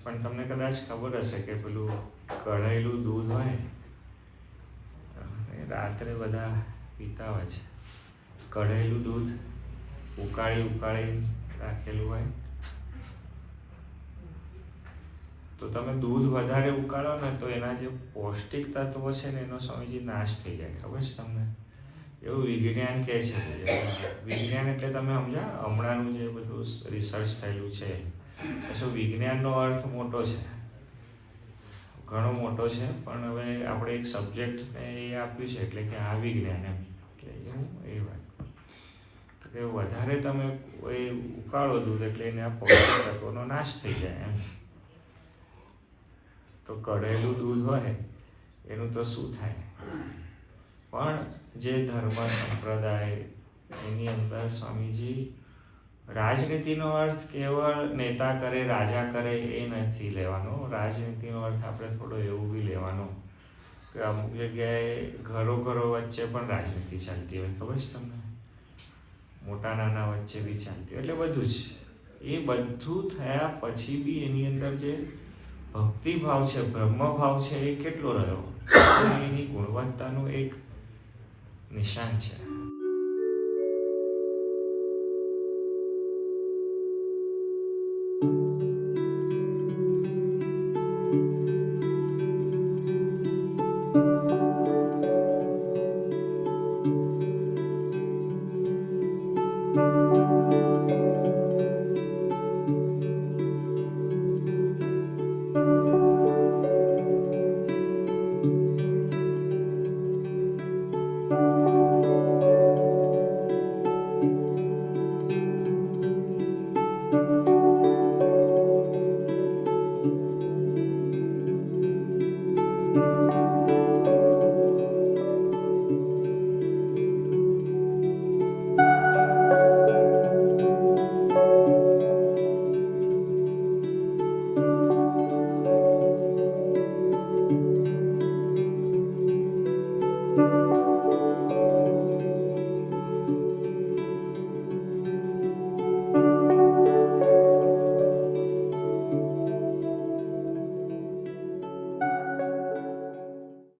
પણ તમને કદાચ ખબર હશે કે પેલું કઢાયેલું દૂધ હોય રાત્રે બધા પીતા હોય છે. કઢાયેલું દૂધ ઉકાળી રાખેલું હોય તો તમે દૂધ વધારે ઉકાળો ને તો એના જે પૌષ્ટિક તત્વો છે ને એનો સ્વામીજી નાશ થઈ જાય. ખબર છે તમને? એવું વિજ્ઞાન કહે છે. વિજ્ઞાન એટલે તમે સમજ્યા? હમણાંનું જે બધું રિસર્ચ થયેલું છે, પછી વિજ્ઞાનનો અર્થ મોટો છે, ઘણો મોટો છે. પણ હવે આપણે એક સબ્જેક્ટને એ આપ્યું છે એટલે કે આ વિજ્ઞાન એમ કે એ વાત કે વધારે તમે એ ઉકાળો દૂધ એટલે એને આ પૌષ્ટિક તત્વોનો નાશ થઈ જાય એમ. તો કઢેલું દૂધ હોય એનું તો શું થાય? પણ જે ધર્મ સંપ્રદાય એની અંદર સ્વામીજી રાજનીતિનો અર્થ કેવળ નેતા કરે, રાજા કરે એ નથી લેવાનો. રાજનીતિનો અર્થ આપણે થોડો એવું બી લેવાનો કે અમુક જગ્યાએ ઘરો વચ્ચે પણ રાજનીતિ ચાલતી હોય. ખબર છે તમને? મોટા નાના વચ્ચે બી ચાલતી હોય. એટલે બધું જ એ બધું થયા પછી બી એની અંદર જે ભક્તિભાવ છે, બ્રહ્મભાવ છે એ કેટલો રહ્યો એની ગુણવત્તાનું એક નિશાન છે.